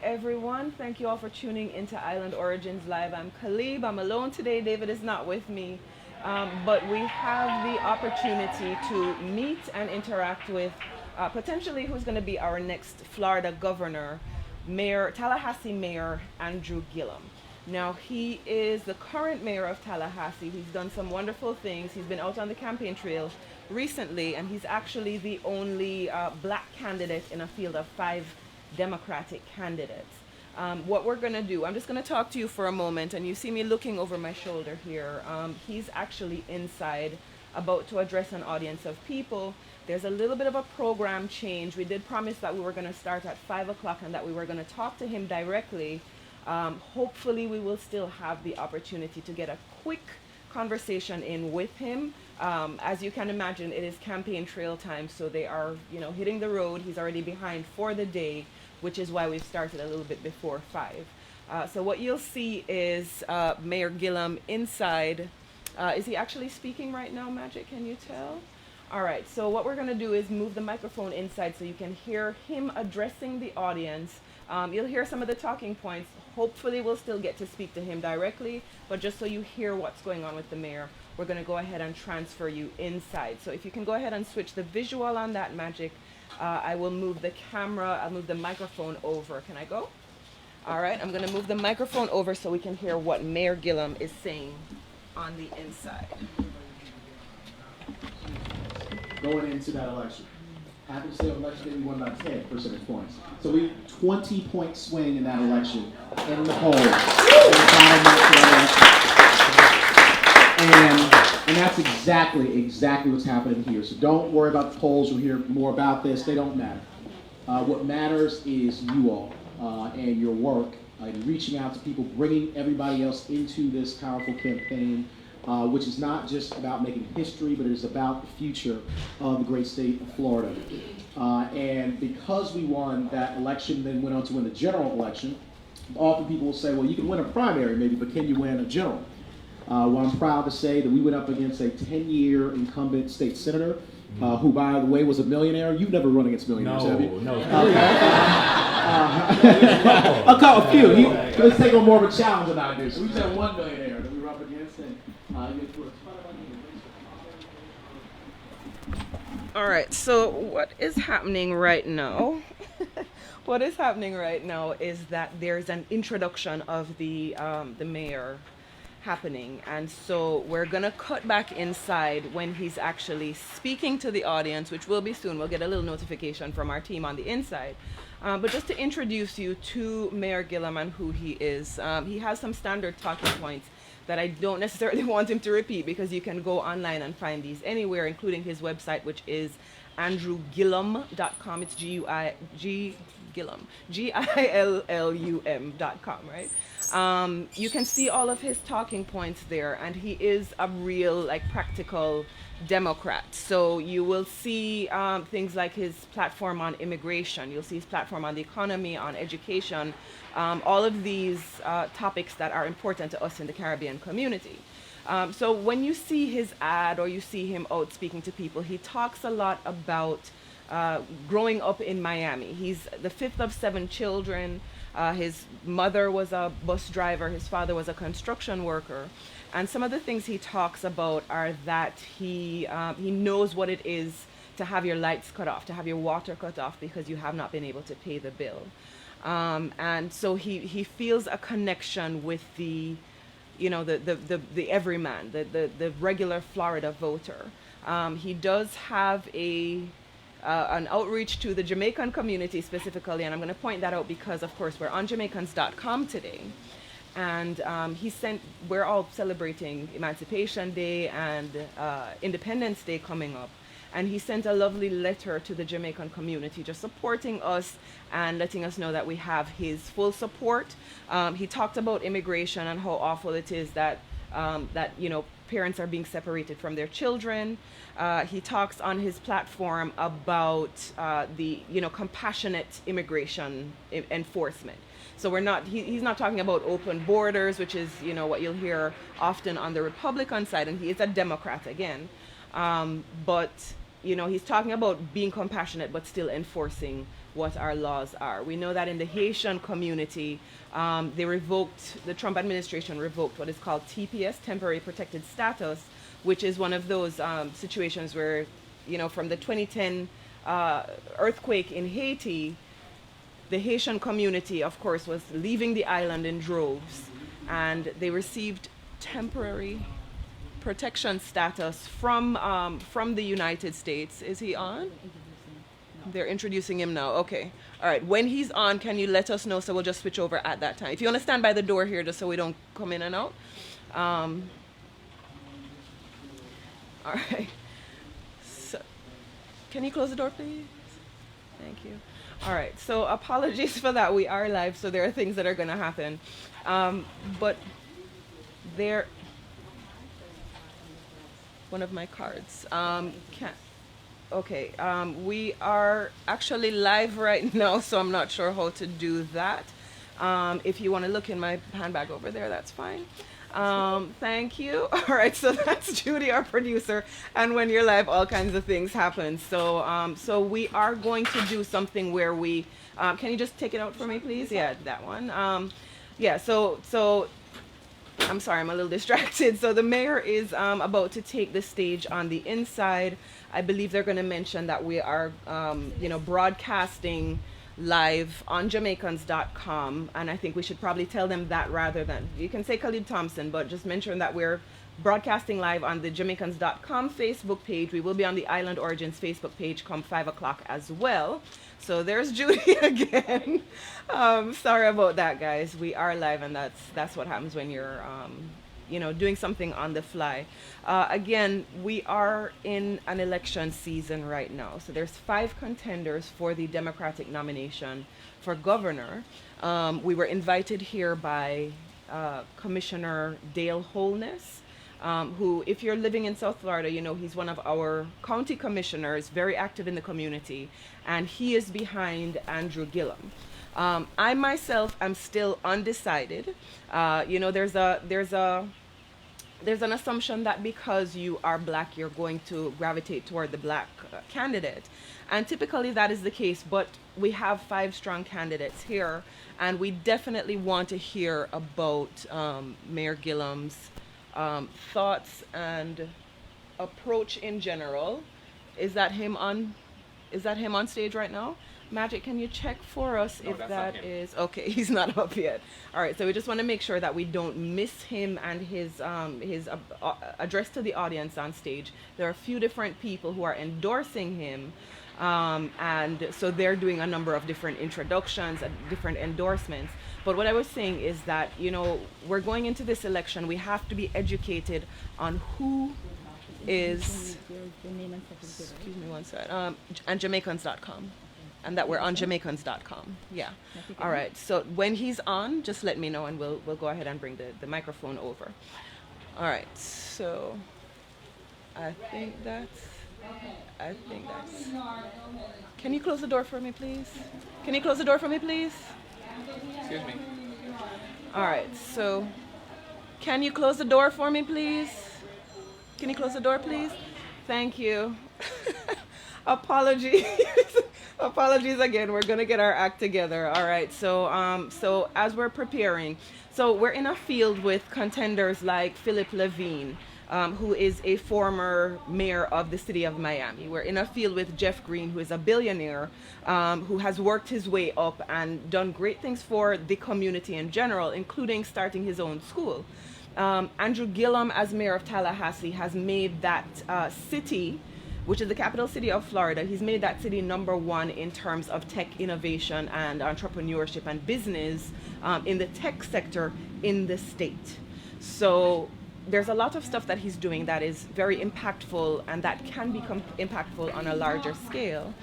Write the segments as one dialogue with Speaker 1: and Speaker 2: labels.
Speaker 1: everyone. Thank you all for tuning into Island Origins Live. I'm Calibe. I'm alone today. David is not with me. But we have the opportunity to meet and interact with potentially who's going to be our next Florida governor, Tallahassee Mayor Andrew Gillum. Now, he is the current mayor of Tallahassee. He's done some wonderful things. He's been out on the campaign trail recently, and he's actually the only black candidate in a field of 5 Democratic candidates. What we're going to do, I'm just going to talk to you for a moment, and you see me looking over my shoulder here. He's actually inside, about to address an audience of people. There's a little bit of a program change. We did promise that we were going to start at 5 o'clock and that we were going to talk to him directly. Hopefully we will still have the opportunity to get a quick conversation in with him. As you can imagine, it is campaign trail time, so they are, hitting the road. He's already behind for the day, which is why we've started a little bit before 5. So what you'll see is Mayor Gillum inside. Is he actually speaking right now, Magic? Can you tell? All right, so what we're going to do is move the microphone inside so you can hear him addressing the audience. You'll hear some of the talking points. Hopefully we'll still get to speak to him directly, but just so you hear what's going on with the mayor, we're going to go ahead and transfer you inside. So if you can go ahead and switch the visual on that, Magic, I will move the camera, I'll move the microphone over. Can I go? All right, I'm going to move the microphone over so we can hear what Mayor Gillum is saying on the inside.
Speaker 2: Going into that election. Happy to say election day we won by 10 percentage points. So we 20-point swing in that election in the polls. And that's exactly what's happening here. So don't worry about the polls. You'll hear more about this. They don't matter. What matters is you all and your work in reaching out to people, bringing everybody else into this powerful campaign, which is not just about making history, but it is about the future of the great state of Florida. And because we won that election, then went on to win the general election, often people will say, well, you can win a primary maybe, but can you win a general? Well, I'm proud to say that we went up against a 10-year incumbent state senator, who, by the way, was a millionaire. You've never run against millionaires, have you?
Speaker 3: No.
Speaker 2: A few. Let's take on more of a challenge than I do. So we just had one millionaire that we were up against, and
Speaker 1: All right, so what is happening right now? What is happening right now is that there's an introduction of the mayor happening, and so we're gonna cut back inside when he's actually speaking to the audience, which will be soon. We'll get a little notification from our team on the inside. But just to introduce you to Mayor Gillum and who he is, he has some standard talking points that I don't necessarily want him to repeat, because you can go online and find these anywhere, including his website, which is andrewgillum.com. It's Gillum, GILLUM.com, right? You can see all of his talking points there, and he is a real, practical Democrat. So you will see things like his platform on immigration. You'll see his platform on the economy, on education, all of these topics that are important to us in the Caribbean community. So when you see his ad or you see him out speaking to people, he talks a lot about growing up in Miami. He's the 5th of 7 children. His mother was a bus driver. His father was a construction worker. And some of the things he talks about are that he knows what it is to have your lights cut off, to have your water cut off because you have not been able to pay the bill. And so he feels a connection with the everyman, the regular Florida voter. He does have an outreach to the Jamaican community specifically, and I'm going to point that out because, of course, we're on Jamaicans.com today. And we're all celebrating Emancipation Day and Independence Day coming up. And he sent a lovely letter to the Jamaican community just supporting us and letting us know that we have his full support. He talked about immigration and how awful it is that parents are being separated from their children. He talks on his platform about the compassionate immigration enforcement. So he's not talking about open borders, which is what you'll hear often on the Republican side, and he is a Democrat again. But he's talking about being compassionate but still enforcing what our laws are. We know that in the Haitian community, the Trump administration revoked what is called TPS, temporary protected status, which is one of those situations where, from the 2010 earthquake in Haiti, the Haitian community, of course, was leaving the island in droves, and they received temporary protection status from the United States. Is he on? They're introducing him now. Okay. All right. When he's on, can you let us know so we'll just switch over at that time? If you want to stand by the door here just so we don't come in and out. All right. So, can you close the door, please? Thank you. All right. So apologies for that. We are live, so there are things that are going to happen. But there... One of my cards. We are actually live right now, so I'm not sure how to do that. If you want to look in my handbag over there, that's fine. Thank you. All right, so that's Judy, our producer. And when you're live, all kinds of things happen. So we are going to do something where we... can you just take it out for me, please? Yeah, that one. So I'm sorry, I'm a little distracted. So the mayor is about to take the stage on the inside. I believe they're going to mention that we are, broadcasting live on Jamaicans.com. And I think we should probably tell them that rather than, you can say Calibe Thompson, but just mention that we're broadcasting live on the Jamaicans.com Facebook page. We will be on the Island Origins Facebook page come 5 o'clock as well. So there's Judy again. Sorry about that, guys. We are live, and that's what happens when you're, doing something on the fly. Again, we are in an election season right now. So there's 5 contenders for the Democratic nomination for governor. We were invited here by Commissioner Dale Holness, who, if you're living in South Florida, he's one of our county commissioners, very active in the community, and he is behind Andrew Gillum. I myself am still undecided. There's an assumption that because you are black, you're going to gravitate toward the black candidate. And typically that is the case, but we have 5 strong candidates here, and we definitely want to hear about Mayor Gillum's thoughts and approach in general. Is that him on stage right now? Magic, can you check for us if that is okay? He's not up yet. All right, so we just want to make sure that we don't miss him and his address to the audience on stage. There are a few different people who are endorsing him, and so they're doing a number of different introductions and different endorsements. But what I was saying is that, we're going into this election, we have to be educated on who is, excuse me one second, and Jamaicans.com. And that we're on Jamaicans.com. Yeah. All right. So when he's on, just let me know, and we'll go ahead and bring the microphone over. All right. So I think that's. Can you close the door for me, please? Can you close the door for me, please?
Speaker 3: Excuse me.
Speaker 1: All right. So can you close the door for me, please? Can you close the door, please? Thank you. Apologies. Apologies again. We're gonna get our act together. All right. So as we're preparing, so we're in a field with contenders like Philip Levine, who is a former mayor of the city of Miami. We're in a field with Jeff Green, who is a billionaire, who has worked his way up and done great things for the community in general, including starting his own school. Andrew Gillum, as mayor of Tallahassee, has made that city, which is the capital city of Florida, he's made that city #1 in terms of tech innovation and entrepreneurship and business in the tech sector in the state. So there's a lot of stuff that he's doing that is very impactful and that can become impactful on a larger scale.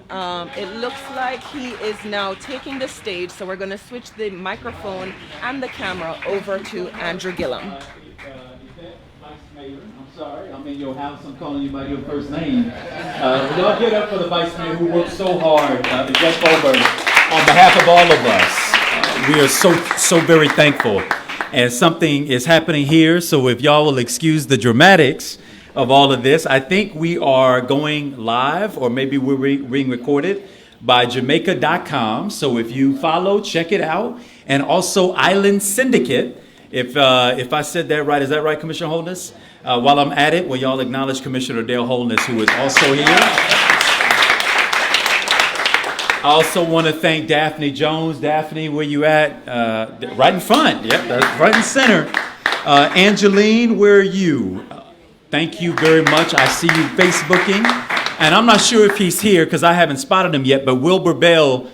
Speaker 1: It looks like he is now taking the stage, so we're going to switch the microphone and the camera over to Andrew Gillum.
Speaker 4: I'm sorry, I'm in your house, I'm calling you by your first name. Y'all get up for the Vice Mayor who worked so hard, Jeff Goldberg. On behalf of all of us, we are so very thankful. And something is happening here, so if y'all will excuse the dramatics of all of this, I think we are going live, or maybe we're being recorded. by Jamaica.com. So if you follow, check it out. And also Island Syndicate. If I said that right, is that right, Commissioner Holness? While I'm at it, will y'all acknowledge Commissioner Dale Holness, who is also here? I also want to thank Daphne Jones. Daphne, where you at? Right in front. Yep, that's right in center. Angeline, where are you? Thank you very much. I see you Facebooking. And I'm not sure if he's here because I haven't spotted him yet, but Wilbur Bell,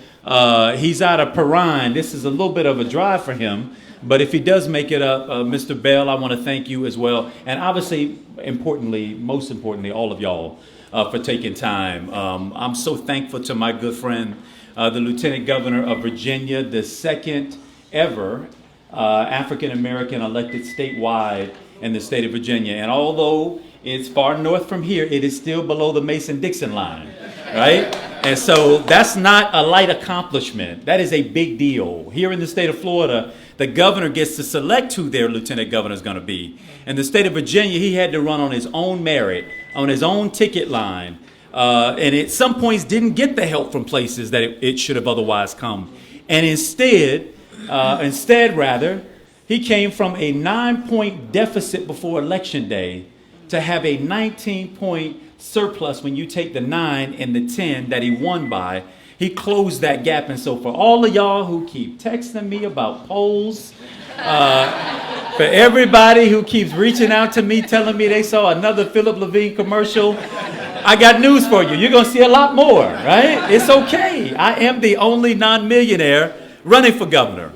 Speaker 4: he's out of Perrine. This is a little bit of a drive for him. But if he does make it up, Mr. Bell, I want to thank you as well. And obviously, most importantly, all of y'all for taking time. I'm so thankful to my good friend, the Lieutenant Governor of Virginia, the second ever African-American elected statewide in the state of Virginia. And although it's far north from here, it is still below the Mason-Dixon line, right? And so that's not a light accomplishment. That is a big deal. Here in the state of Florida, the governor gets to select who their lieutenant governor is going to be. In the state of Virginia, he had to run on his own merit, on his own ticket line, and at some points didn't get the help from places that it should have otherwise come. And instead, he came from a 9-point deficit before Election Day to have a 19-point surplus when you take the 9 and the 10 that he won by. He closed that gap. And so for all of y'all who keep texting me about polls, for everybody who keeps reaching out to me telling me they saw another Philip Levine commercial, I got news for you. You're going to see a lot more, right? It's okay. I am the only non-millionaire running for governor,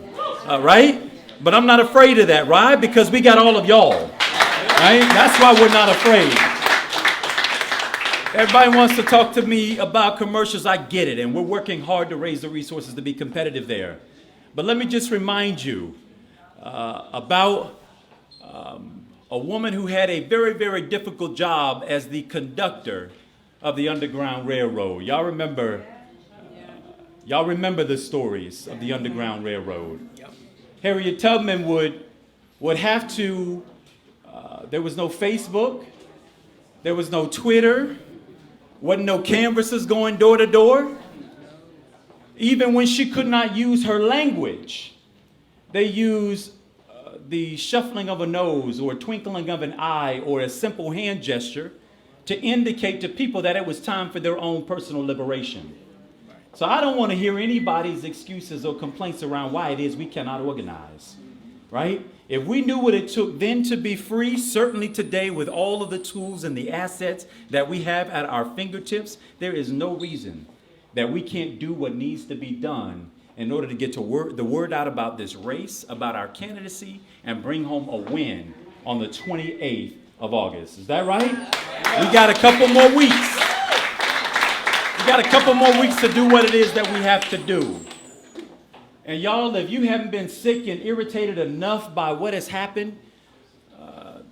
Speaker 4: right? But I'm not afraid of that, right? Because we got all of y'all, right? That's why we're not afraid. Everybody wants to talk to me about commercials. I get it, and we're working hard to raise the resources to be competitive there. But let me just remind you about a woman who had a very, very difficult job as the conductor of the Underground Railroad. Y'all remember the stories of the Underground Railroad. Harriet Tubman would have to, there was no Facebook, there was no Twitter, wasn't no canvassers going door to door. Even when she could not use her language, they used the shuffling of a nose or twinkling of an eye or a simple hand gesture to indicate to people that it was time for their own personal liberation. So I don't want to hear anybody's excuses or complaints around why it is we cannot organize, right? If we knew what it took then to be free, certainly today with all of the tools and the assets that we have at our fingertips, there is no reason that we can't do what needs to be done in order to get the word out about this race, about our candidacy, and bring home a win on the 28th of August. Is that right? We got a couple more weeks. We got a couple more weeks to do what it is that we have to do. And y'all, if you haven't been sick and irritated enough by what has happened,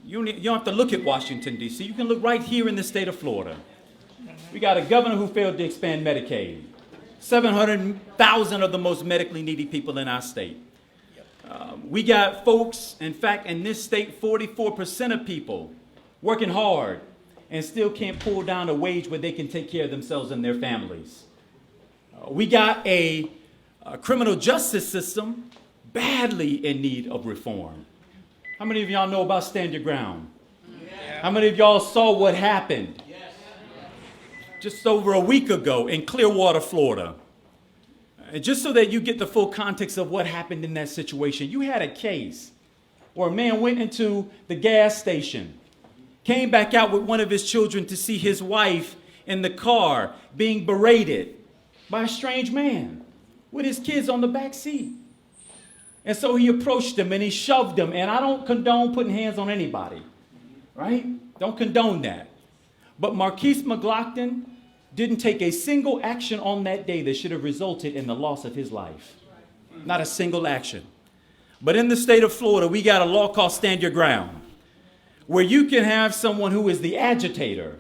Speaker 4: you don't have to look at Washington, D.C. You can look right here in the state of Florida. We got a governor who failed to expand Medicaid. 700,000 of the most medically needy people in our state. We got folks, in fact, in this state, 44% of people working hard and still can't pull down a wage where they can take care of themselves and their families. We got a criminal justice system badly in need of reform. How many of y'all know about Stand Your Ground? Yeah. How many of y'all saw what happened just over a week ago in Clearwater, Florida? And just so that you get the full context of what happened in that situation, you had a case where a man went into the gas station, came back out with one of his children to see his wife in the car being berated by a strange man with his kids on the back seat. And so he approached him and he shoved him. And I don't condone putting hands on anybody, right? Don't condone that. But Marquise McLaughlin didn't take a single action on that day that should have resulted in the loss of his life. Not a single action. But in the state of Florida, we got a law called Stand Your Ground, where you can have someone who is the agitator,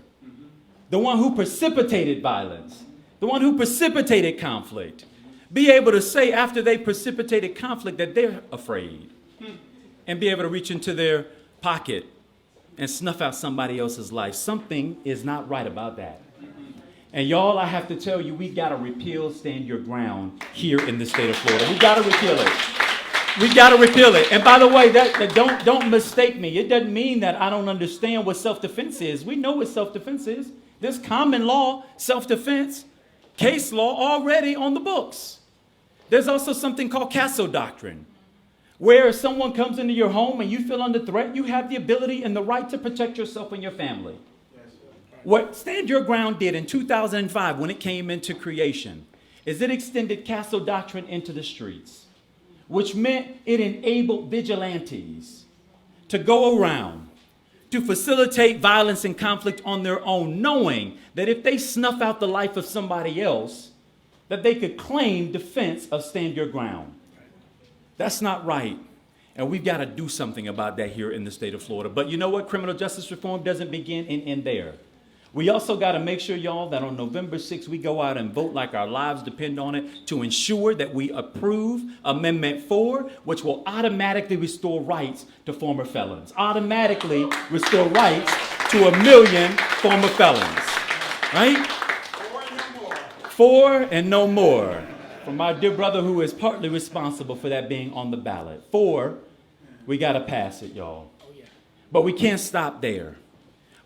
Speaker 4: the one who precipitated violence, the one who precipitated conflict, be able to say after they precipitated conflict that they're afraid and be able to reach into their pocket and snuff out somebody else's life. Something is not right about that. And y'all, I have to tell you, we got to repeal stand your ground here in the state of Florida. We got to repeal it. We got to repeal it. And by the way, don't mistake me. It doesn't mean that I don't understand what self-defense is. We know what self-defense is. There's common law, self-defense, case law already on the books. There's also something called castle doctrine, where if someone comes into your home and you feel under threat, you have the ability and the right to protect yourself and your family. What Stand Your Ground did in 2005 when it came into creation is it extended castle doctrine into the streets, which meant it enabled vigilantes to go around to facilitate violence and conflict on their own, knowing that if they snuff out the life of somebody else, that they could claim defense of stand your ground. That's not right. And we've got to do something about that here in the state of Florida. But you know what? Criminal justice reform doesn't begin and end there. We also got to make sure, y'all, that on November 6th, we go out and vote like our lives depend on it to ensure that we approve Amendment 4, which will automatically restore rights to former felons. Automatically restore rights to 1 million former felons. Right? 4 and no more. From my dear brother who is partly responsible for that being on the ballot. 4, we got to pass it, y'all. But we can't stop there.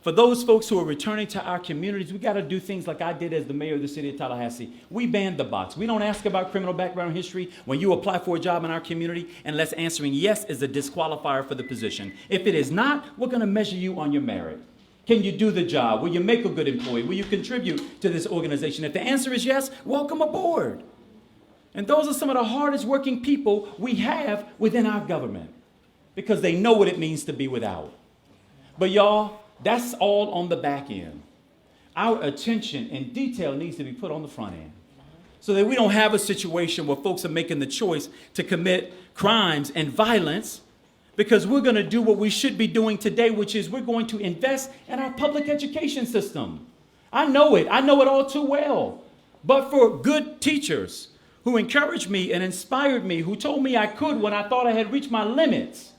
Speaker 4: For those folks who are returning to our communities, we got to do things like I did as the mayor of the city of Tallahassee. We banned the box. We don't ask about criminal background history when you apply for a job in our community unless answering yes is a disqualifier for the position. If it is not, we're going to measure you on your merit. Can you do the job? Will you make a good employee? Will you contribute to this organization? If the answer is yes, welcome aboard. And those are some of the hardest working people we have within our government because they know what it means to be without. But y'all, that's all on the back end. Our attention and detail needs to be put on the front end so that we don't have a situation where folks are making the choice to commit crimes and violence because we're going to do what we should be doing today, which is we're going to invest in our public education system. I know it all too well. But for good teachers who encouraged me and inspired me, who told me I could when I thought I had reached my limits,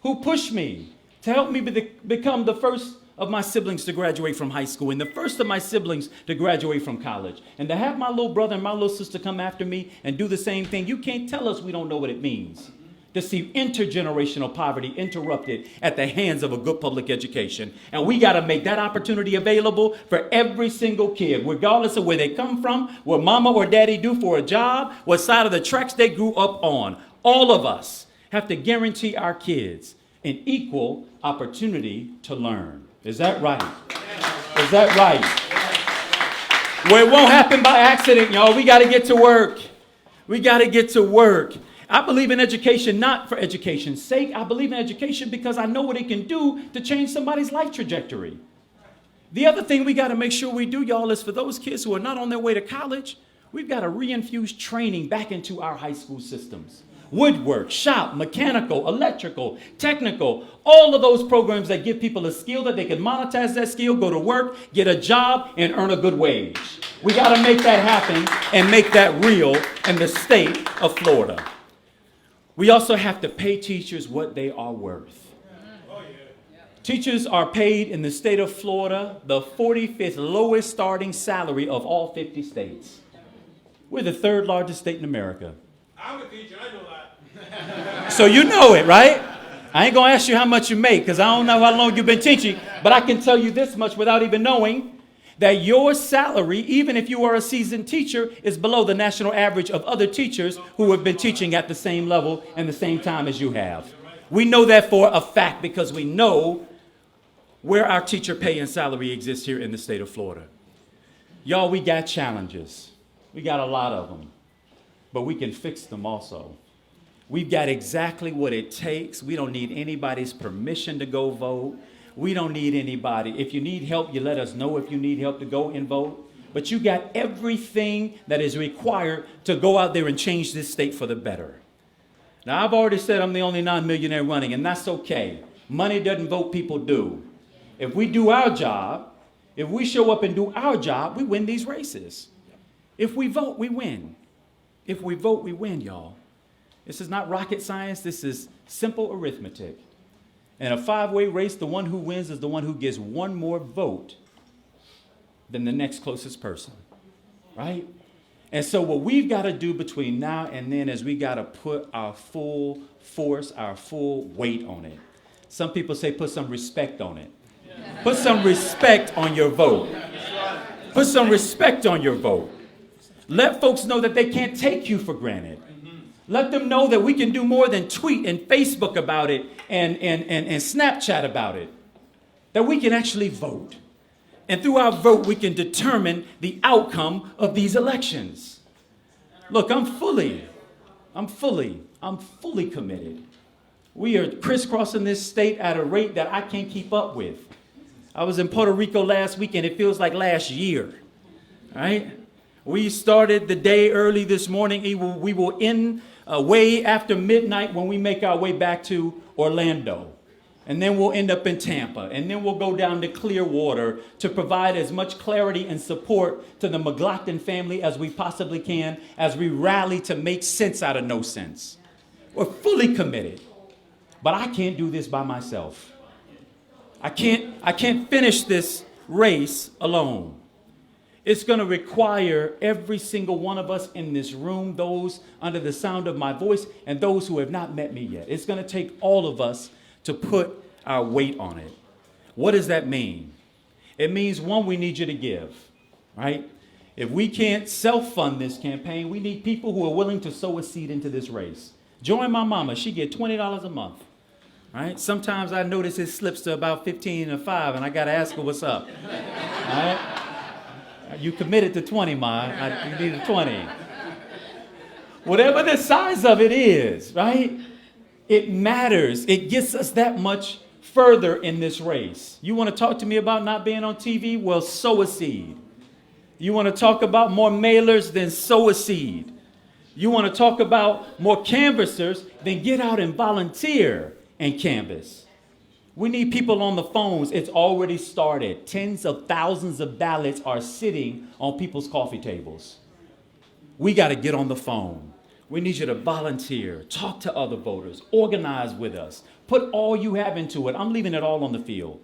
Speaker 4: who pushed me to help me become the first of my siblings to graduate from high school and the first of my siblings to graduate from college. And to have my little brother and my little sister come after me and do the same thing, you can't tell us we don't know what it means to see intergenerational poverty interrupted at the hands of a good public education. And we got to make that opportunity available for every single kid, regardless of where they come from, what mama or daddy do for a job, what side of the tracks they grew up on. All of us have to guarantee our kids an equal opportunity to learn. Is that right? Is that right? Well, it won't happen by accident, y'all. We got to get to work. We got to get to work. I believe in education not for education's sake. I believe in education because I know what it can do to change somebody's life trajectory. The other thing we got to make sure we do, y'all, is for those kids who are not on their way to college, we've got to reinfuse training back into our high school systems. Woodwork, shop, mechanical, electrical, technical, all of those programs that give people a skill that they can monetize that skill, go to work, get a job, and earn a good wage. We got to make that happen and make that real in the state of Florida. We also have to pay teachers what they are worth. Teachers are paid in the state of Florida the 45th lowest starting salary of all 50 states. We're the 3rd largest state in America.
Speaker 3: I'm a teacher, I know that.
Speaker 4: So you know it, right? I ain't going to ask you how much you make because I don't know how long you've been teaching, but I can tell you this much without even knowing that your salary, even if you are a seasoned teacher, is below the national average of other teachers who have been teaching at the same level and the same time as you have. We know that for a fact because we know where our teacher pay and salary exists here in the state of Florida. Y'all, we got challenges. We got a lot of them, but we can fix them also. We've got exactly what it takes. We don't need anybody's permission to go vote. We don't need anybody. If you need help, you let us know if you need help to go and vote. But you got everything that is required to go out there and change this state for the better. Now, I've already said I'm the only non-millionaire running, and that's okay. Money doesn't vote, people do. If we do our job, if we show up and do our job, we win these races. If we vote, we win. If we vote, we win, y'all. This is not rocket science. This is simple arithmetic. In a 5-way race, the one who wins is the one who gets one more vote than the next closest person, right? And so what we've got to do between now and then is we got to put our full force, our full weight on it. Some people say put some respect on it. Put some respect on your vote. Put some respect on your vote. Let folks know that they can't take you for granted. Let them know that we can do more than tweet and Facebook about it and Snapchat about it. That we can actually vote. And through our vote, we can determine the outcome of these elections. Look, I'm fully committed. We are crisscrossing this state at a rate that I can't keep up with. I was in Puerto Rico last week, and it feels like last year, right? We started the day early this morning. We will end way after midnight when we make our way back to Orlando. And then we'll end up in Tampa. And then we'll go down to Clearwater to provide as much clarity and support to the McLaughlin family as we possibly can as we rally to make sense out of no sense. We're fully committed. But I can't do this by myself. I can't finish this race alone. It's going to require every single one of us in this room, those under the sound of my voice, and those who have not met me yet. It's going to take all of us to put our weight on it. What does that mean? It means, one, we need you to give, right? If we can't self-fund this campaign, we need people who are willing to sow a seed into this race. Join my mama. She get $20 a month, right? Sometimes I notice it slips to about 15 or 5, and I got to ask her what's up, right? You committed to 20, Ma. You need a 20. Whatever the size of it is, right? It matters. It gets us that much further in this race. You want to talk to me about not being on TV? Well, sow a seed. You want to talk about more mailers? Then sow a seed. You want to talk about more canvassers? Then get out and volunteer and canvass. We need people on the phones. It's already started. Tens of thousands of ballots are sitting on people's coffee tables. We got to get on the phone. We need you to volunteer, talk to other voters, organize with us, put all you have into it. I'm leaving it all on the field.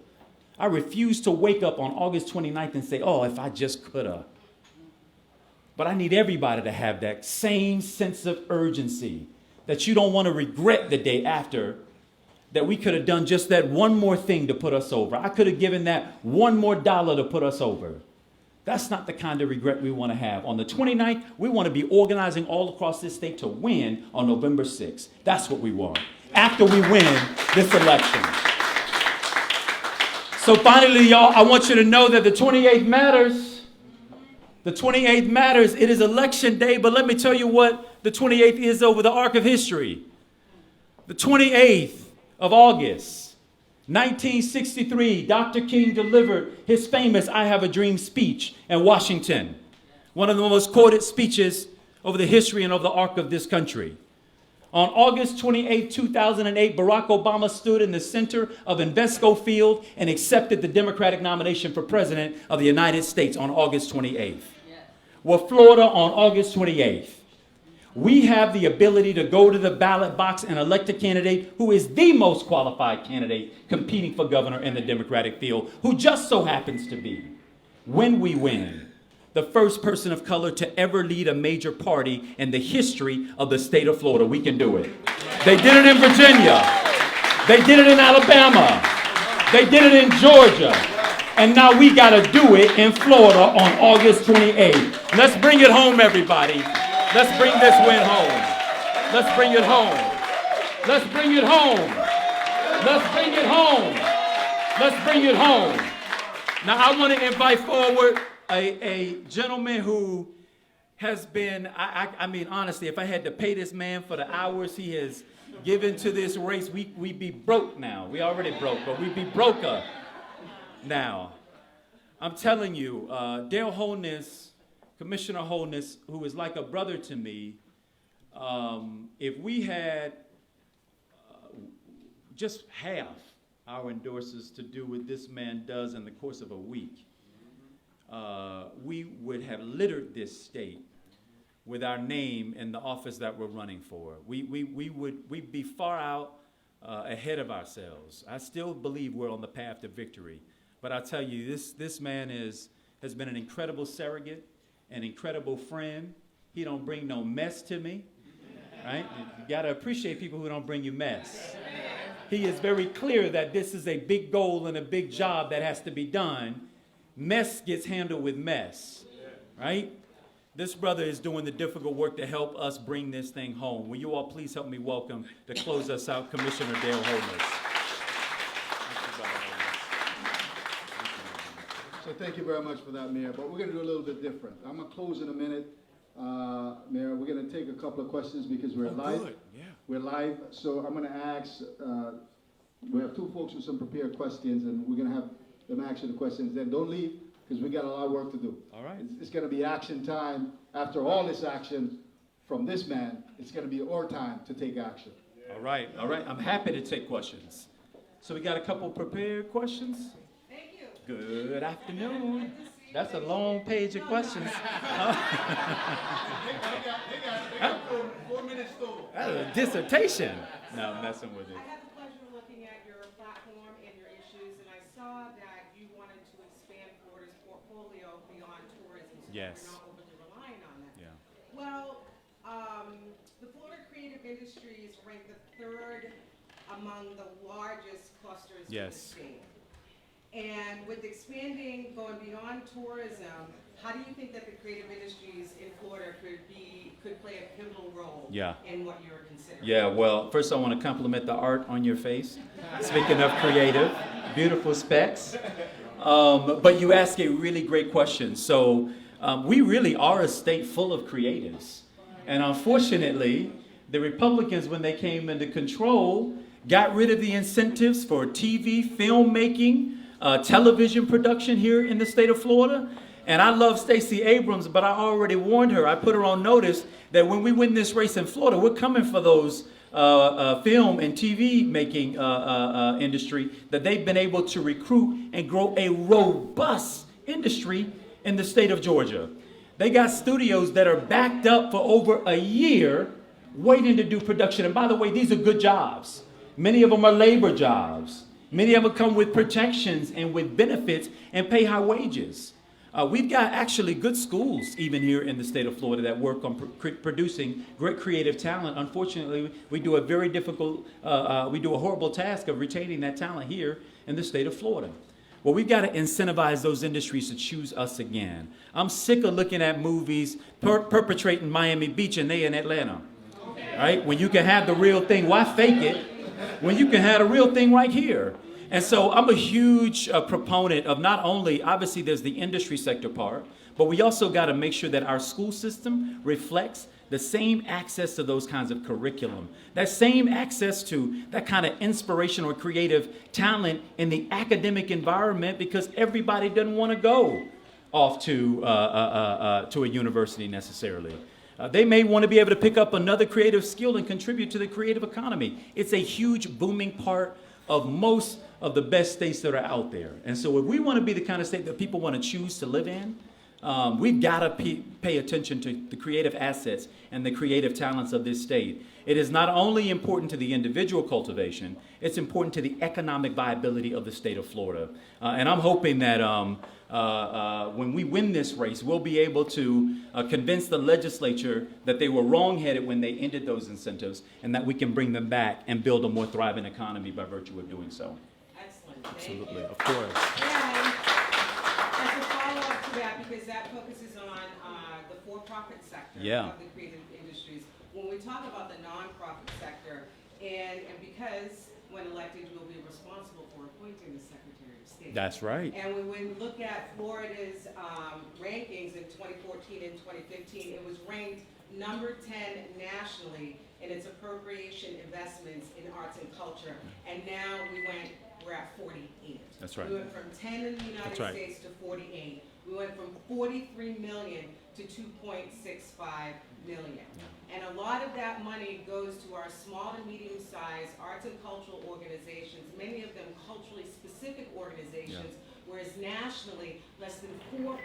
Speaker 4: I refuse to wake up on August 29th and say, oh, if I just coulda. But I need everybody to have that same sense of urgency, that you don't want to regret the day after, that we could have done just that one more thing to put us over. I could have given that one more dollar to put us over. That's not the kind of regret we want to have. On the 29th, we want to be organizing all across this state to win on November 6th. That's what we want after we win this election. So finally, y'all, I want you to know that the 28th matters. The 28th matters. It is election day, but let me tell you what the 28th is over the arc of history. The 28th of August, 1963, Dr. King delivered his famous I Have a Dream speech in Washington, one of the most quoted speeches over the history and of the arc of this country. On August 28, 2008, Barack Obama stood in the center of Invesco Field and accepted the Democratic nomination for President of the United States on August 28th. Well, Florida on August 28th. We have the ability to go to the ballot box and elect a candidate who is the most qualified candidate competing for governor in the Democratic field, who just so happens to be, when we win, the first person of color to ever lead a major party in the history of the state of Florida. We can do it. They did it in Virginia. They did it in Alabama. They did it in Georgia. And now we got to do it in Florida on August 28th. Let's bring it home, everybody. Let's bring this win home. Let's bring it home. Let's bring it home. Let's bring it home. Let's bring it home. Now I want to invite forward a gentleman who has been, I mean, honestly, if I had to pay this man for the hours he has given to this race, we'd be broke now. We already broke, but we'd be broker now. I'm telling you, Dale Holness, Commissioner Holness, who is like a brother to me, if we had just half our endorsers to do what this man does in the course of a week, we would have littered this state with our name in the office that we're running for. We'd be far out ahead of ourselves. I still believe we're on the path to victory. But I tell you, this man is has been an incredible surrogate, an incredible friend. He don't bring no mess to me, right? You gotta appreciate people who don't bring you mess. He is very clear that this is a big goal and a big job that has to be done. Mess gets handled with mess, right? This brother is doing the difficult work to help us bring this thing home. Will you all please help me welcome, to close us out, Commissioner Dale Holmes.
Speaker 5: So thank you very much for that, Mayor. But we're going to do a little bit different. I'm going to close in a minute, Mayor. We're going to take a couple of questions because we're live.
Speaker 4: Good. Yeah.
Speaker 5: We're live. So I'm going to ask, we have two folks with some prepared questions, and we're going to have them answer the questions. Then don't leave, because we got a lot of work to do.
Speaker 4: All right.
Speaker 5: It's going to be action time. After all this action from this man, it's going to be our time to take action.
Speaker 4: All right. All right. I'm happy to take questions. So we got a couple prepared questions.
Speaker 1: Thank you.
Speaker 4: Good afternoon. That's a long page of questions. That's a dissertation. No, I'm messing with it.
Speaker 1: I had the pleasure of looking at your platform and your issues, and I saw that you wanted to expand Florida's portfolio beyond tourism. So
Speaker 4: Yes.
Speaker 1: We're not overly relying on that.
Speaker 4: Yeah.
Speaker 1: Well, the Florida creative industries rank the third among the largest clusters in the
Speaker 4: Yes.
Speaker 1: state. And with expanding, going beyond tourism, how do you think that the creative industries in Florida could play a pivotal role
Speaker 4: Yeah.
Speaker 1: in what you're considering?
Speaker 4: Yeah, well, first I want to compliment the art on your face. Speaking of creative, beautiful specs. But you ask a really great question. So we really are a state full of creatives. And unfortunately, the Republicans, when they came into control, got rid of the incentives for TV, filmmaking, television production here in the state of Florida. And I love Stacey Abrams, but I already warned her. I put her on notice that when we win this race in Florida, we're coming for those film and TV making industry that they've been able to recruit and grow a robust industry in the state of Georgia. They got studios that are backed up for over a year waiting to do production. And by the way, these are good jobs. Many of them are labor jobs. Many of them come with protections and with benefits and pay high wages. We've got actually good schools even here in the state of Florida that work on producing great creative talent. Unfortunately, we do a horrible task of retaining that talent here in the state of Florida. Well, we've got to incentivize those industries to choose us again. I'm sick of looking at movies perpetrating Miami Beach and they in Atlanta. Right? When you can have the real thing, why fake it? When you can have the real thing right here. And so I'm a huge proponent of not only, obviously there's the industry sector part, but we also got to make sure that our school system reflects the same access to those kinds of curriculum, that same access to that kind of inspiration or creative talent in the academic environment, because everybody doesn't want to go off to a university necessarily. They may want to be able to pick up another creative skill and contribute to the creative economy. It's a huge booming part of most of the best states that are out there. And so if we want to be the kind of state that people want to choose to live in, we've got to pay attention to the creative assets and the creative talents of this state. It is not only important to the individual cultivation, it's important to the economic viability of the state of Florida. And I'm hoping that when we win this race, we'll be able to convince the legislature that they were wrong-headed when they ended those incentives, and that we can bring them back and build a more thriving economy by virtue of doing so.
Speaker 1: Excellent.
Speaker 4: Absolutely, of course.
Speaker 1: And as a follow-up to that, because that focuses on the for-profit sector
Speaker 4: Yeah.
Speaker 1: of the creative industries, when we talk about the nonprofit sector, and because when elected, you'll be responsible for appointing the Secretary of State.
Speaker 4: That's right.
Speaker 1: And when we look at Florida's rankings in 2014 and 2015, it was ranked number 10 nationally in its appropriation investments in arts and culture. And now we're at 48.
Speaker 4: That's right.
Speaker 1: We went from 10 in the United
Speaker 4: That's right.
Speaker 1: States to 48. We went from 43 million to 2.65 million. And a lot of that money goes to our small to medium-sized arts and cultural organizations, many of them culturally specific organizations, whereas nationally, less than 4%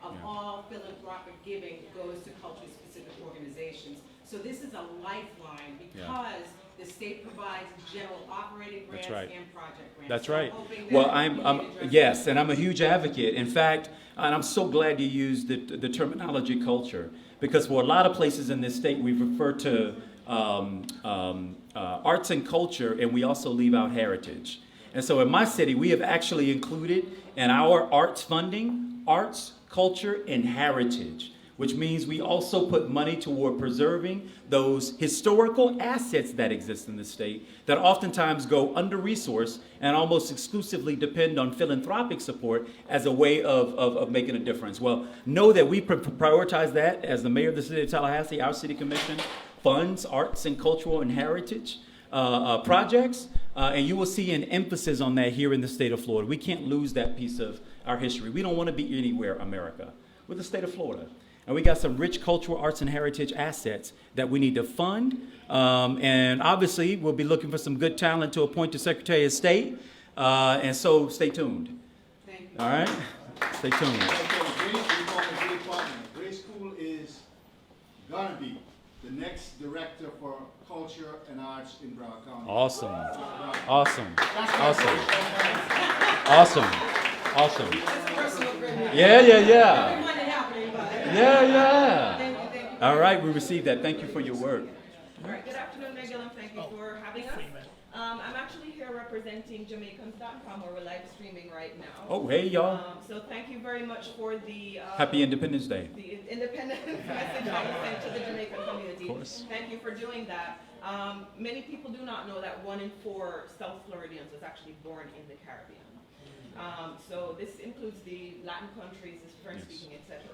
Speaker 1: of all philanthropic giving goes to culturally specific organizations. So this is a lifeline because
Speaker 6: the state provides general operating grants
Speaker 4: right.
Speaker 6: and project grants.
Speaker 4: That's
Speaker 6: So I'm
Speaker 4: right.
Speaker 6: hoping that
Speaker 4: Well,
Speaker 6: we can address
Speaker 4: yes,
Speaker 6: that.
Speaker 4: and I'm a huge advocate. In fact, and I'm so glad you used the terminology culture, because for a lot of places in this state, we refer to arts and culture, and we also leave out heritage. And so in my city, we have actually included in our arts funding, arts, culture, and heritage, which means we also put money toward preserving those historical assets that exist in the state that oftentimes go under-resourced and almost exclusively depend on philanthropic support as a way of making a difference. Well, know that we prioritize that as the mayor of the city of Tallahassee. Our city commission funds arts and cultural and heritage projects, and you will see an emphasis on that here in the state of Florida. We can't lose that piece of our history. We don't want to be anywhere, America. We're the state of Florida. And we got some rich cultural arts and heritage assets that we need to fund. And obviously, we'll be looking for some good talent to appoint to Secretary of State. And so stay tuned.
Speaker 6: Thank you.
Speaker 4: All right? Stay tuned.
Speaker 5: Grace School is gonna be the next director for culture and arts in Broward County.
Speaker 4: Awesome. Awesome. Awesome. Awesome. Awesome. Yeah.
Speaker 6: Everyone to help anybody.
Speaker 4: Yeah.
Speaker 6: Thank you, thank you.
Speaker 4: All right, we received that. Thank you for your work.
Speaker 1: All right, good afternoon, Mayor Gillum. Thank you for having us. I'm actually here representing Jamaicans.com, where we're live streaming right now.
Speaker 4: Oh, hey, y'all.
Speaker 1: So thank you very much for the
Speaker 4: Happy Independence Day.
Speaker 1: the independence message that you sent to the Jamaican community.
Speaker 4: Of course.
Speaker 1: Thank you for doing that. Many people do not know that 1 in 4 South Floridians was actually born in the Caribbean. So this includes the Latin countries, the French speaking, etc.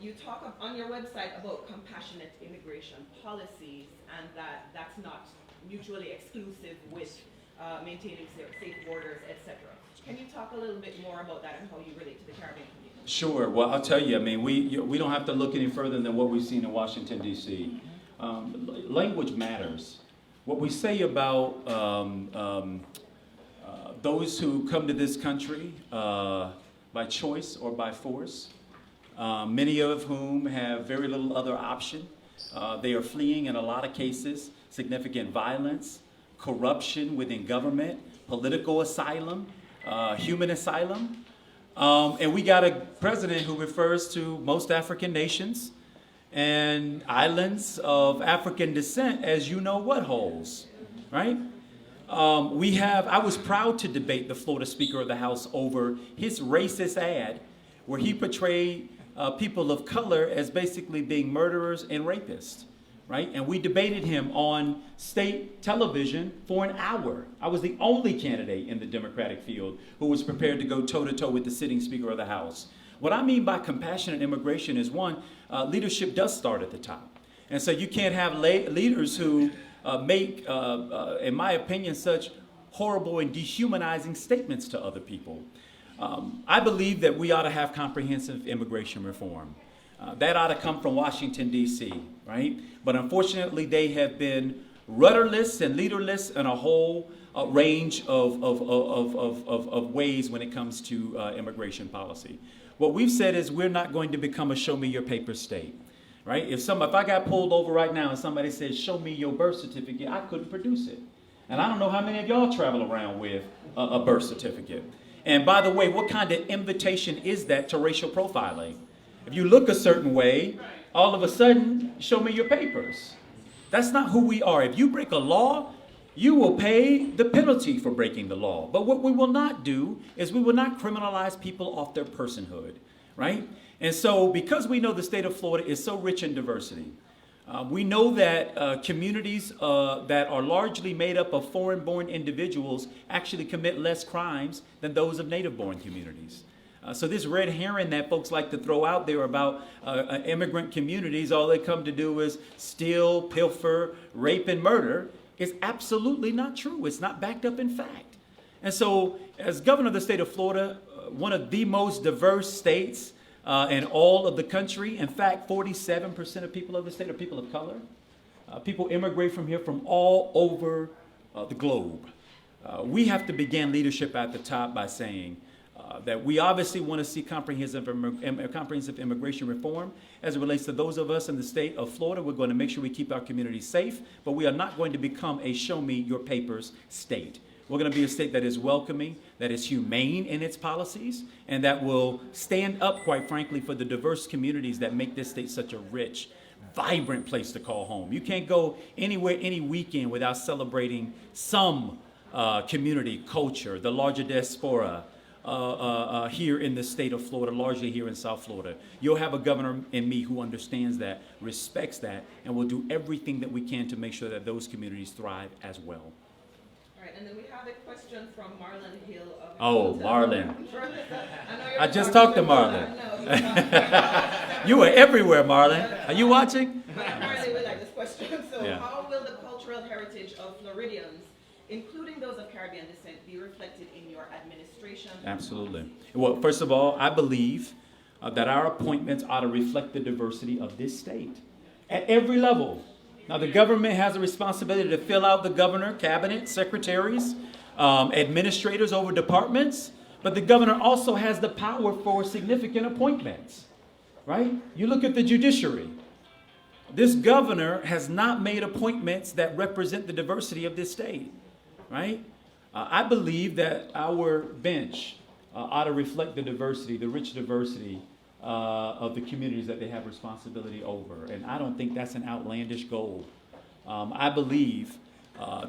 Speaker 1: You talk on your website about compassionate immigration policies and that's not mutually exclusive with maintaining safe borders, etc. Can you talk a little bit more about that and how you relate to the Caribbean community?
Speaker 4: Sure. Well, I'll tell you, I mean, we don't have to look any further than what we've seen in Washington, D.C. Language matters. What we say about those who come to this country by choice or by force, many of whom have very little other option. They are fleeing, in a lot of cases, significant violence, corruption within government, political asylum, human asylum. And we got a president who refers to most African nations and islands of African descent as you know what holes, right? I was proud to debate the Florida Speaker of the House over his racist ad where he portrayed people of color as basically being murderers and rapists, right? And we debated him on state television for an hour. I was the only candidate in the Democratic field who was prepared to go toe-to-toe with the sitting Speaker of the House. What I mean by compassionate immigration is, one, leadership does start at the top. And so you can't have leaders who make, in my opinion, such horrible and dehumanizing statements to other people. I believe that we ought to have comprehensive immigration reform. That ought to come from Washington, D.C., right? But unfortunately, they have been rudderless and leaderless in a whole range of ways when it comes to immigration policy. What we've said is we're not going to become a show-me-your-papers state. Right? If I got pulled over right now and somebody says, show me your birth certificate, I couldn't produce it. And I don't know how many of y'all travel around with a birth certificate. And by the way, what kind of invitation is that to racial profiling? If you look a certain way, all of a sudden, show me your papers. That's not who we are. If you break a law, you will pay the penalty for breaking the law. But what we will not do is we will not criminalize people off their personhood, right? And so because we know the state of Florida is so rich in diversity, we know that communities that are largely made up of foreign-born individuals actually commit less crimes than those of native-born communities. So this red herring that folks like to throw out there about immigrant communities, all they come to do is steal, pilfer, rape, and murder, is absolutely not true. It's not backed up in fact. And so as governor of the state of Florida, one of the most diverse states in all of the country. In fact, 47% of people of the state are people of color. People immigrate from here from all over the globe. We have to begin leadership at the top by saying that we obviously want to see comprehensive immigration reform. As it relates to those of us in the state of Florida, we're going to make sure we keep our communities safe, but we are not going to become a show me your papers state. We're going to be a state that is welcoming, that is humane in its policies, and that will stand up, quite frankly, for the diverse communities that make this state such a rich, vibrant place to call home. You can't go anywhere any weekend without celebrating some community culture, the larger diaspora here in the state of Florida, largely here in South Florida. You'll have a governor in me who understands that, respects that, and will do everything that we can to make sure that those communities thrive as well.
Speaker 1: All right, and then we have a question from Marlon Hill of
Speaker 4: Oh,
Speaker 1: Atlanta.
Speaker 4: Marlon. I just talked to Marlon. You were everywhere, Marlon. Are you watching?
Speaker 1: But apparently we like this question. So
Speaker 4: Yeah.
Speaker 1: how will the cultural heritage of Floridians, including those of Caribbean descent, be reflected in your administration?
Speaker 4: Absolutely. Well, first of all, I believe that our appointments ought to reflect the diversity of this state at every level. Now, the government has a responsibility to fill out the governor, cabinet, secretaries, administrators over departments, but the governor also has the power for significant appointments, right? You look at the judiciary. This governor has not made appointments that represent the diversity of this state, right? I believe that our bench ought to reflect the diversity, the rich diversity of the communities that they have responsibility over. And I don't think that's an outlandish goal. I believe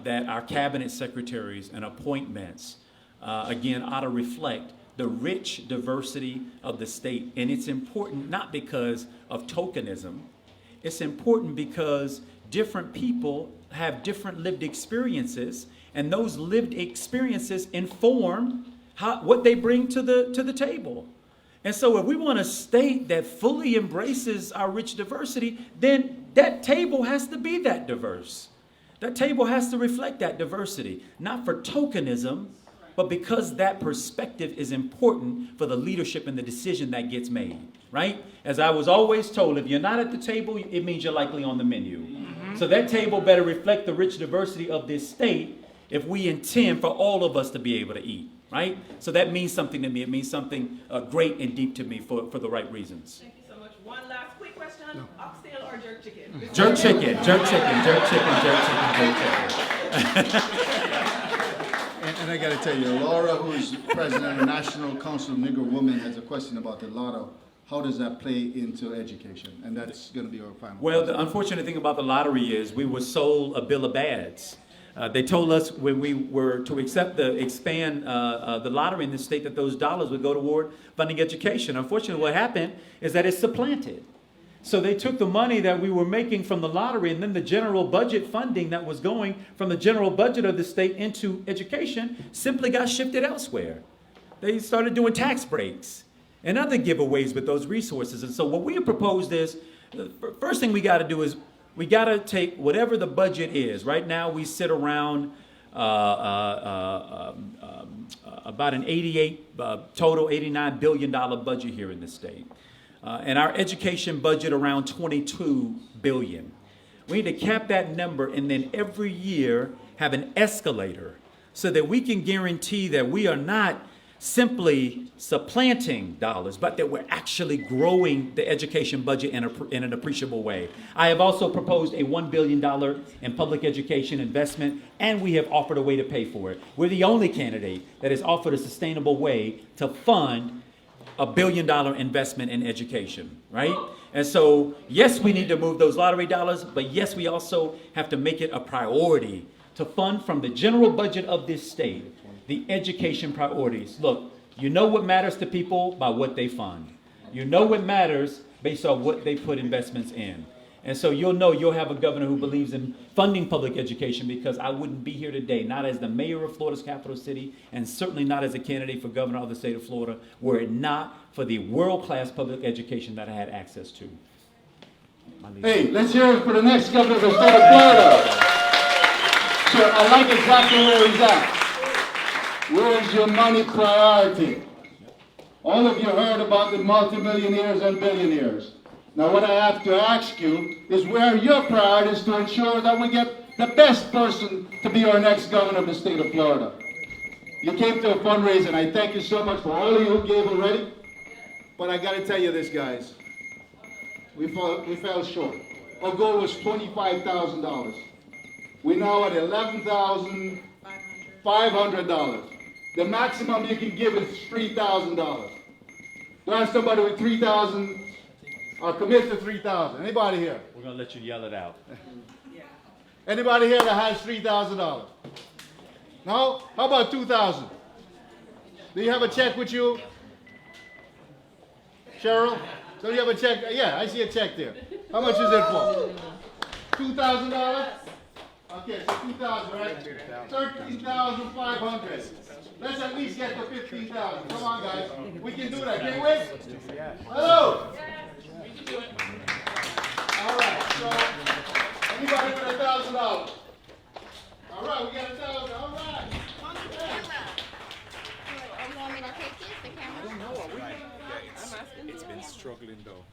Speaker 4: that our cabinet secretaries and appointments, again, ought to reflect the rich diversity of the state. And it's important not because of tokenism. It's important because different people have different lived experiences, and those lived experiences inform what they bring to the table. And so if we want a state that fully embraces our rich diversity, then that table has to be that diverse. That table has to reflect that diversity, not for tokenism, but because that perspective is important for the leadership and the decision that gets made, right? As I was always told, if you're not at the table, it means you're likely on the menu. Mm-hmm. So that table better reflect the rich diversity of this state if we intend for all of us to be able to eat, right? So that means something to me. It means something great and deep to me for the right reasons.
Speaker 1: Thank you so much. One last quick question. Oxtail or jerk chicken?
Speaker 4: Jerk chicken, jerk chicken, jerk chicken, jerk chicken, jerk chicken.
Speaker 5: And I gotta tell you, Laura, who's president of the National Council of Negro Women, has a question about the lotto. How does that play into education? And that's gonna be our final
Speaker 4: Well,
Speaker 5: question.
Speaker 4: the unfortunate thing about the lottery is we were sold a bill of bads. They told us when we were to expand the lottery in the state that those dollars would go toward funding education. Unfortunately, what happened is that it's supplanted. So they took the money that we were making from the lottery and then the general budget funding that was going from the general budget of the state into education simply got shifted elsewhere. They started doing tax breaks and other giveaways with those resources. And so what we have proposed is, the first thing we got to do is we got to take whatever the budget is. Right now we sit around about an total $89 billion budget here in the state. And our education budget around $22 billion. We need to cap that number and then every year have an escalator so that we can guarantee that we are not simply supplanting dollars, but that we're actually growing the education budget in an appreciable way. I have also proposed a $1 billion in public education investment, and we have offered a way to pay for it. We're the only candidate that has offered a sustainable way to fund $1 billion investment in education, right? And so, yes, we need to move those lottery dollars, but yes, we also have to make it a priority to fund from the general budget of this state the education priorities. Look, you know what matters to people by what they fund. You know what matters based on what they put investments in. And so you'll have a governor who believes in funding public education, because I wouldn't be here today, not as the mayor of Florida's capital city, and certainly not as a candidate for governor of the state of Florida, were it not for the world-class public education that I had access to.
Speaker 5: Hey, let's hear it for the next governor of the state of Florida. Sir, I like exactly where he's at. Where is your money priority? All of you heard about the multimillionaires and billionaires. Now what I have to ask you is, where are your priorities to ensure that we get the best person to be our next governor of the state of Florida? You came to a fundraiser, and I thank you so much for all of you who gave already. But I got to tell you this, guys. We fell short. Our goal was $25,000. We're now at $11,500. The maximum you can give is $3,000. Do I have somebody with 3,000? I'll commit to 3,000. Anybody here?
Speaker 4: We're gonna let you yell it out.
Speaker 5: Anybody here that has $3,000? No? How about 2,000? Do you have a check with you? Cheryl? So you have a check? Yeah, I see a check there. How much is it for? $2,000? Okay, so 2,000, right? 13,500. Let's at least get to 15,000. Come on, guys. We can do that. Can we? Hello? All right, so anybody with $1,000? All right, we got 1,000. All right.
Speaker 7: You want me to take it? The camera?
Speaker 3: It's been struggling though.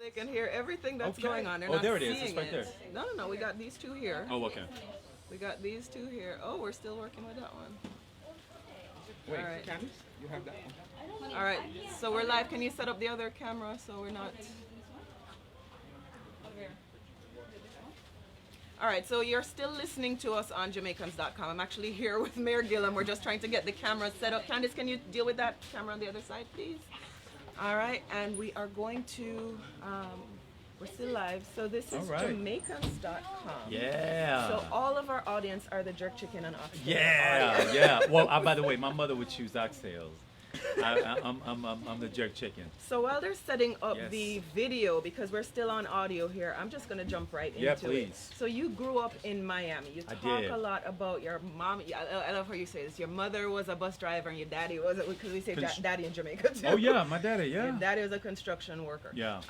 Speaker 1: They can hear everything that's
Speaker 4: Okay.
Speaker 1: going on. They're
Speaker 4: Oh,
Speaker 1: not
Speaker 4: there it is.
Speaker 1: seeing
Speaker 4: It's right there.
Speaker 1: No, no, no. We got these two here.
Speaker 4: Oh, okay.
Speaker 1: We got these two here. Oh, we're still working with that one.
Speaker 3: Wait,
Speaker 1: All right.
Speaker 3: Candice, you have that one?
Speaker 1: All right. So we're live. Can you set up the other camera so we're not? All right. So you're still listening to us on Jamaicans.com. I'm actually here with Mayor Gillum. We're just trying to get the camera set up. Candice, can you deal with that camera on the other side, please? All right. And we are going to. We're still live. So this is
Speaker 4: All right.
Speaker 1: Jamaicans.com.
Speaker 4: Yeah.
Speaker 1: So all of our audience are the jerk chicken and oxtail.
Speaker 4: Yeah,
Speaker 1: audience.
Speaker 4: yeah. Well, by the way, my mother would choose oxtails. I'm the jerk chicken.
Speaker 1: So while they're setting up
Speaker 4: Yes.
Speaker 1: the video, because we're still on audio here, I'm just gonna jump right
Speaker 4: Yeah,
Speaker 1: into it.
Speaker 4: please.
Speaker 1: So you grew up in Miami. You
Speaker 4: I
Speaker 1: talk
Speaker 4: did.
Speaker 1: a lot about your mom. I love how you say this. Your mother was a bus driver and your daddy was, because we say daddy in Jamaica too.
Speaker 4: Oh yeah, my daddy.
Speaker 1: Your
Speaker 4: Yeah.
Speaker 1: daddy was a construction worker.
Speaker 4: Yeah.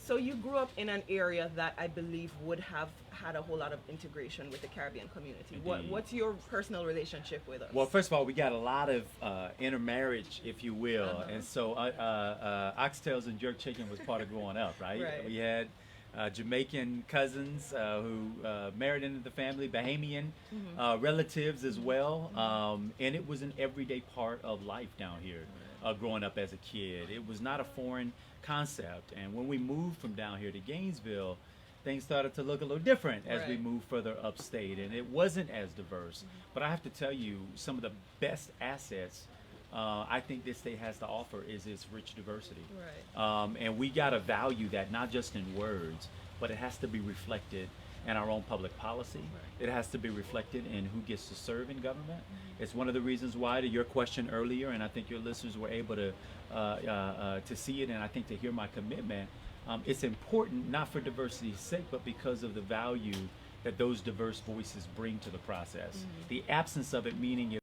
Speaker 1: So you grew up in an area that I believe would have had a whole lot of integration with the Caribbean community.
Speaker 4: Indeed.
Speaker 1: What's your personal relationship with us?
Speaker 4: Well, first of all, we got a lot of intermarriage, if you will, and so oxtails and jerk chicken was part of growing up, right?
Speaker 1: Right.
Speaker 4: We had Jamaican cousins who married into the family, Bahamian relatives as well, and it was an everyday part of life down here. Growing up as a kid, it was not a foreign concept, and when we moved from down here to Gainesville, things started to look a little different as we
Speaker 1: Right.
Speaker 4: moved further upstate, and it wasn't as diverse. But I have to tell you, some of the best assets I think this state has to offer is its rich diversity.
Speaker 1: Right.
Speaker 4: And we got to value that, not just in words, but it has to be reflected in our own public policy. It has to be reflected in who gets to serve in government. It's one of the reasons why, to your question earlier, and I think your listeners were able to see it, and I think to hear my commitment, it's important not for diversity's sake, but because of the value that those diverse voices bring to the process. The absence of it meaning